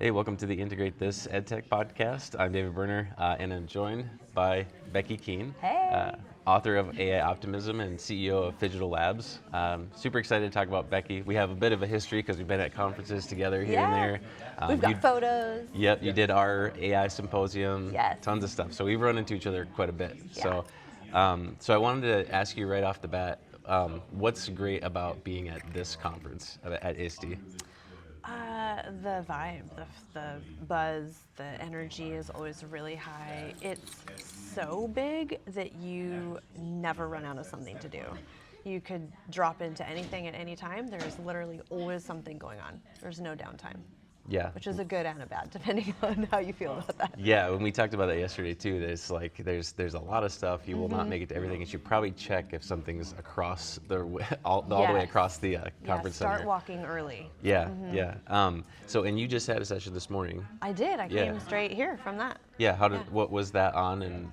Hey, welcome to the Integrate This EdTech podcast. I'm David Berner, and I'm joined by Becky Keene, Hey. author of AI Optimism and CEO of Phygital Labs. Super excited to talk about Becky. We have a bit of a history because we've been at conferences together here and there. We've got photos. Yep, you did our AI symposium. Yes. Tons of stuff. So we've run into each other quite a bit. Yeah. So I wanted to ask you right off the bat, what's great about being at this conference at ISTE? The vibe, the buzz, the energy is always really high. It's so big that you never run out of something to do. You could drop into anything at any time. There's literally always something going on. There's no downtime. Yeah. Which is a good and a bad, depending on how you feel about that. Yeah, when we talked about that yesterday too, there's a lot of stuff. You will not make it to everything. You should probably check if something's across all the way across the conference center. Start walking early. Yeah, yeah. And you just had a session this morning. I did. I came straight here from that. Yeah. What was that on, and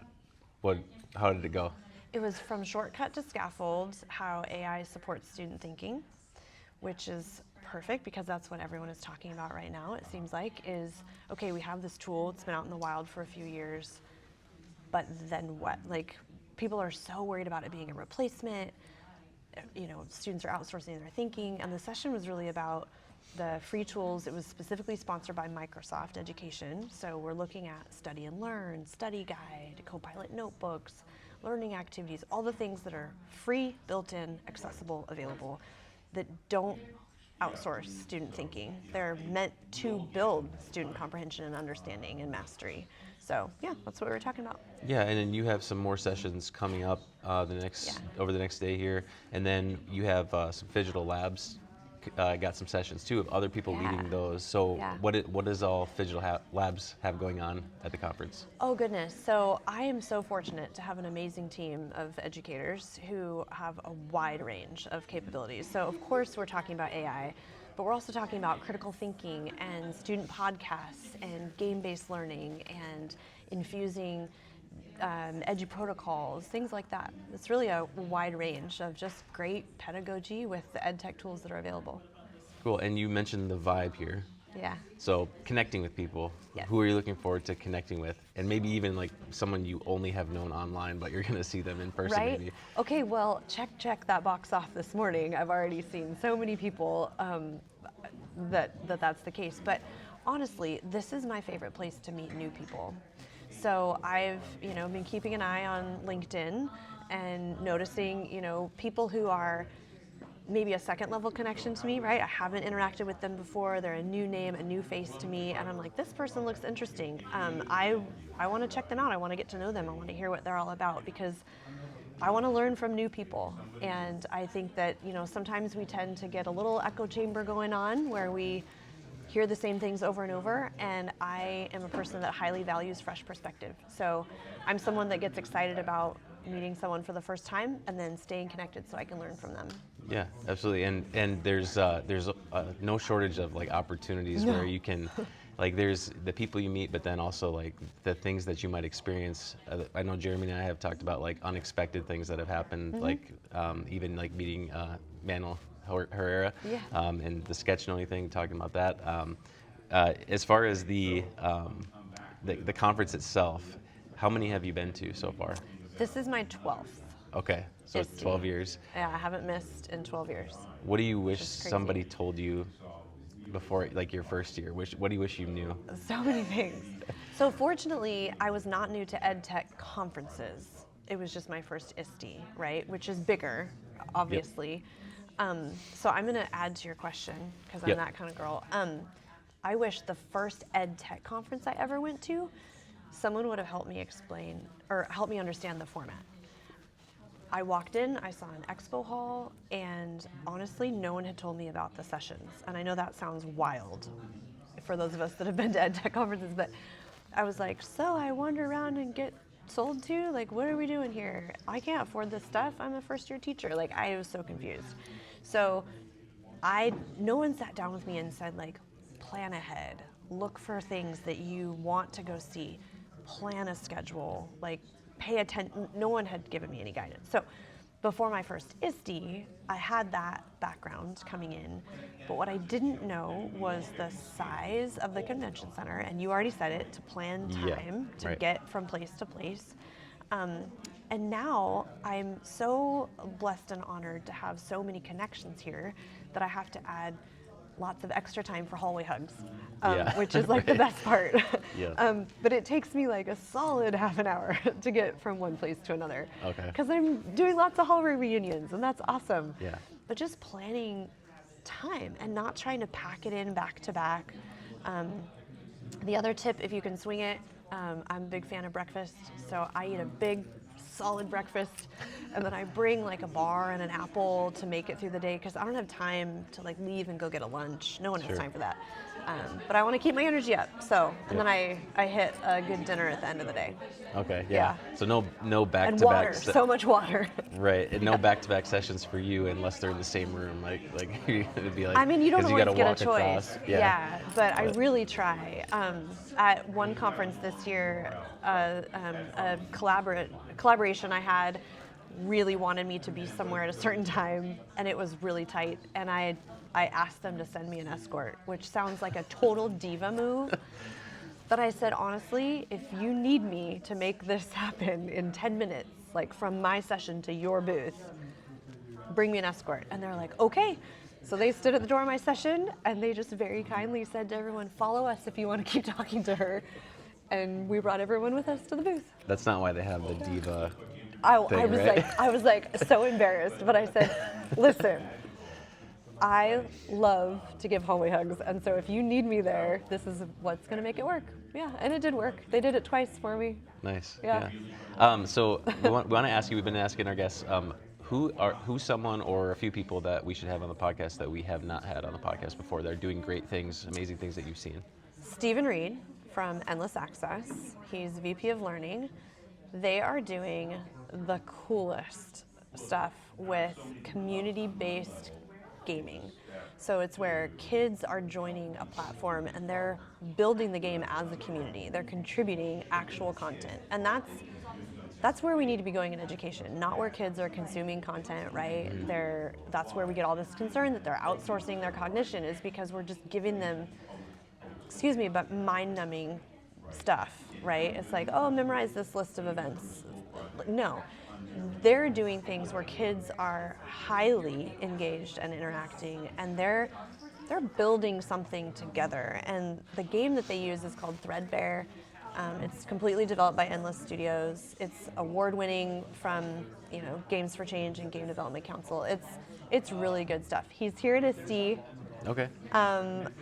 how did it go? It was from Shortcut to Scaffold, how AI supports student thinking, which is perfect because that's what everyone is talking about right now, it seems like, is, okay, we have this tool, it's been out in the wild for a few years, but then what? Like, people are so worried about it being a replacement, students are outsourcing their thinking, and the session was really about the free tools. It was specifically sponsored by Microsoft Education, so we're looking at Study and Learn, Study Guide, Copilot notebooks, learning activities, all the things that are free, built-in, accessible, available, that don't outsource student thinking. They're meant to build student comprehension and understanding and mastery. So yeah, that's what we were talking about. Yeah, and then you have some more sessions coming up over the next day here, and then you have some Phygital Labs. Got some sessions too of other people leading those. So what does all Phygital Labs have going on at the conference? Oh goodness, so I am so fortunate to have an amazing team of educators who have a wide range of capabilities. So of course we're talking about AI, but we're also talking about critical thinking and student podcasts and game-based learning and infusing edu protocols, things like that. It's really a wide range of just great pedagogy with the ed tech tools that are available. Cool, and you mentioned the vibe here. Yeah. So connecting with people, who are you looking forward to connecting with? And maybe even like someone you only have known online, but you're gonna see them in person maybe. Okay, well, check that box off this morning. I've already seen so many people that's the case. But honestly, this is my favorite place to meet new people. So I've been keeping an eye on LinkedIn and noticing people who are maybe a second level connection to me, right? I haven't interacted with them before. They're a new name, a new face to me, and I'm like, this person looks interesting. I want to check them out. I want to get to know them. I want to hear what they're all about because I want to learn from new people. And I think that sometimes we tend to get a little echo chamber going on where we hear the same things over and over, and I am a person that highly values fresh perspective. So I'm someone that gets excited about meeting someone for the first time and then staying connected so I can learn from them. Yeah, absolutely. And there's no shortage of like opportunities where you can, like there's the people you meet, but then also like the things that you might experience. I know Jeremy and I have talked about like unexpected things that have happened, like even like meeting Manuel Herrera and the sketchnoting thing, talking about that. As far as the conference itself, how many have you been to so far? This is my 12th. Okay, so it's 12 years. Yeah, I haven't missed in 12 years. What do you wish somebody told you before, like your first year? What do you wish you knew? So many things. So fortunately, I was not new to ed tech conferences. It was just my first ISTE, right? Which is bigger, obviously. So I'm going to add to your question because I'm that kind of girl. I wish the first ed tech conference I ever went to, someone would have helped me explain or helped me understand the format. I walked in, I saw an expo hall, and honestly, no one had told me about the sessions. And I know that sounds wild for those of us that have been to ed tech conferences, but I was like, so I wander around and get sold to? Like, what are we doing here? I can't afford this stuff. I'm a first-year teacher. Like, I was so confused. So no one sat down with me and said, like, plan ahead. Look for things that you want to go see. Plan a schedule. Like, pay attention. No one had given me any guidance. So before my first ISTE, I had that background coming in, but what I didn't know was the size of the convention center, and you already said it, to plan time to get from place to place. And now I'm so blessed and honored to have so many connections here that I have to add lots of extra time for hallway hugs, which is like the best part. But it takes me like a solid half an hour to get from one place to another. Because I'm doing lots of hallway reunions, and that's awesome. But just planning time and not trying to pack it in back to back. The other tip, if you can swing it, I'm a big fan of breakfast, so I eat a big solid breakfast, and then I bring like a bar and an apple to make it through the day, because I don't have time to like leave and go get a lunch. No one has time for that. But I want to keep my energy up, so, and then I hit a good dinner at the end of the day. So no back-to-back. And water, so much water. Right, and no back-to-back sessions for you unless they're in the same room. Like it'd be like, I mean, you don't always get a choice. Across. But I really try. At one conference this year, a collaboration I had really wanted me to be somewhere at a certain time, and it was really tight, and I asked them to send me an escort, which sounds like a total diva move. But I said, honestly, if you need me to make this happen in 10 minutes, like from my session to your booth, bring me an escort. And they're like, okay. So they stood at the door of my session, and they just very kindly said to everyone, follow us if you want to keep talking to her. And we brought everyone with us to the booth. That's not why they have the diva thing, I was like so embarrassed, but I said, listen, I love to give hallway hugs, and so if you need me there, this is what's going to make it work. Yeah, and it did work. They did it twice for me. Nice. So we want to ask you. We've been asking our guests who's someone or a few people that we should have on the podcast that we have not had on the podcast before. They're doing great things, amazing things that you've seen. Stephen Reed from Endless Access. He's VP of Learning. They are doing the coolest stuff with community-based gaming. So it's where kids are joining a platform and they're building the game as a community. They're contributing actual content. And that's where we need to be going in education, not where kids are consuming content, right? That's where we get all this concern that they're outsourcing their cognition, is because we're just giving them, but mind-numbing stuff, right? It's like, oh, memorize this list of events. No. They're doing things where kids are highly engaged and interacting, and they're building something together. And the game that they use is called Threadbare. It's completely developed by Endless Studios. It's award-winning from Games for Change and Game Development Council. It's really good stuff. He's here at ISTE.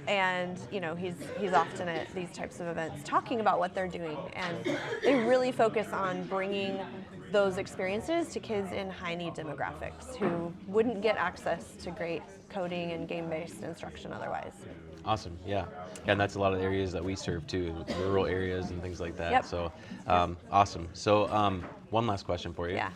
And he's often at these types of events talking about what they're doing, and they really focus on bringing those experiences to kids in high-need demographics who wouldn't get access to great coding and game-based instruction otherwise. Awesome, yeah. And that's a lot of areas that we serve too, rural areas and things like that. So, awesome. So, one last question for you. Yeah.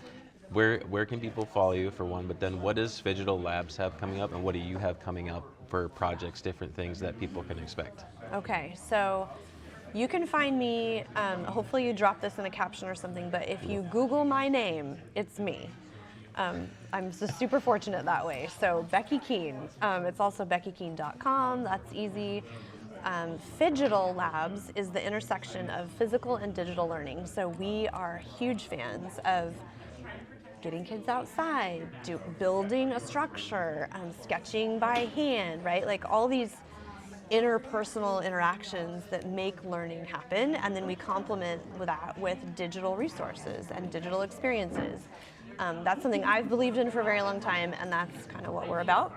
Where can people follow you, for one, but then what does Phygital Labs have coming up, and what do you have coming up for projects, different things that people can expect? Okay, so you can find me, hopefully you drop this in a caption or something, but if you Google my name, it's me. I'm just super fortunate that way. So Becky Keene, it's also beckykeene.com, that's easy. Phygital Labs is the intersection of physical and digital learning. So we are huge fans of getting kids outside, building a structure, sketching by hand, right? Like all these interpersonal interactions that make learning happen, and then we complement that with digital resources and digital experiences. That's something I've believed in for a very long time, and that's kind of what we're about.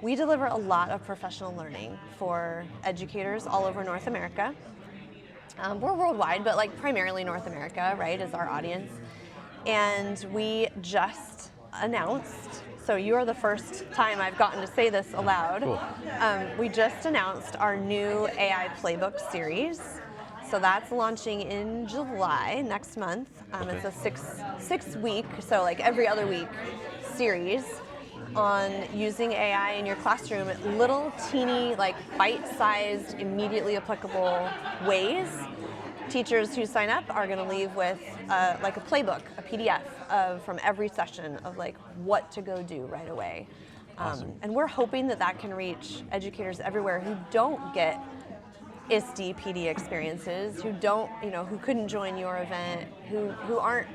We deliver a lot of professional learning for educators all over North America. We're worldwide, but like primarily North America, right, is our audience. And we just announced, so you are the first time I've gotten to say this aloud. Cool. We just announced our new AI Playbook series. So that's launching in July, next month. It's a six week, so like every other week series on using AI in your classroom in little teeny, like bite-sized, immediately applicable ways. Teachers who sign up are going to leave with like a playbook, a PDF from every session of like what to go do right away. Awesome. And we're hoping that that can reach educators everywhere who don't get ISTE PD experiences, who don't, who couldn't join your event, who aren't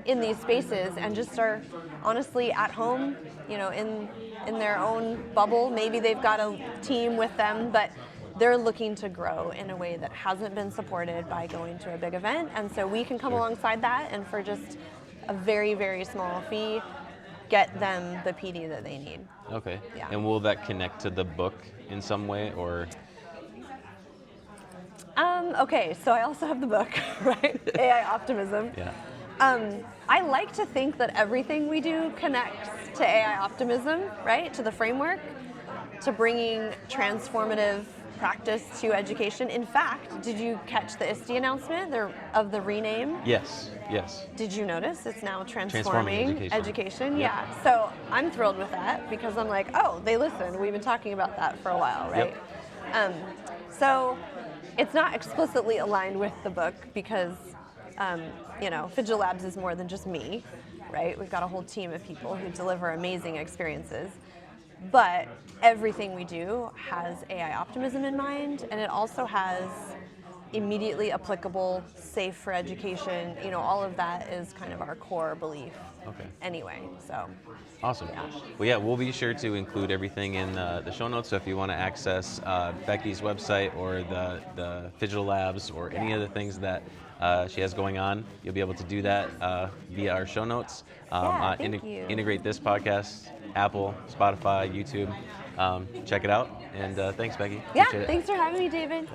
in these spaces and just are honestly at home, in their own bubble. Maybe they've got a team with them, but they're looking to grow in a way that hasn't been supported by going to a big event. And so we can come alongside that and for just a very, very small fee, get them the PD that they need. Okay. Yeah. And will that connect to the book in some way, or? Okay, so I also have the book, right? AI Optimism. Yeah. I like to think that everything we do connects to AI Optimism, right? To the framework, to bringing transformative practice to education. In fact, did you catch the ISTE announcement of the rename? Yes. Did you notice it's now transforming education? Yep. Yeah. So I'm thrilled with that because I'm like, oh, they listen. We've been talking about that for a while, right? Yep. So it's not explicitly aligned with the book because, Phygital Labs is more than just me, right? We've got a whole team of people who deliver amazing experiences. But everything we do has AI Optimism in mind, and it also has immediately applicable, safe for education. All of that is kind of our core belief. Okay. Anyway, so. Awesome. Yeah. Well, yeah, we'll be sure to include everything in the show notes. So if you want to access Becky's website or the Phygital Labs or any of the things that she has going on, you'll be able to do that via our show notes. Thank you. Integrate this podcast, Apple, Spotify, YouTube. Check it out. And thanks, Becky. Yeah, Appreciate it. thanks for having me, David.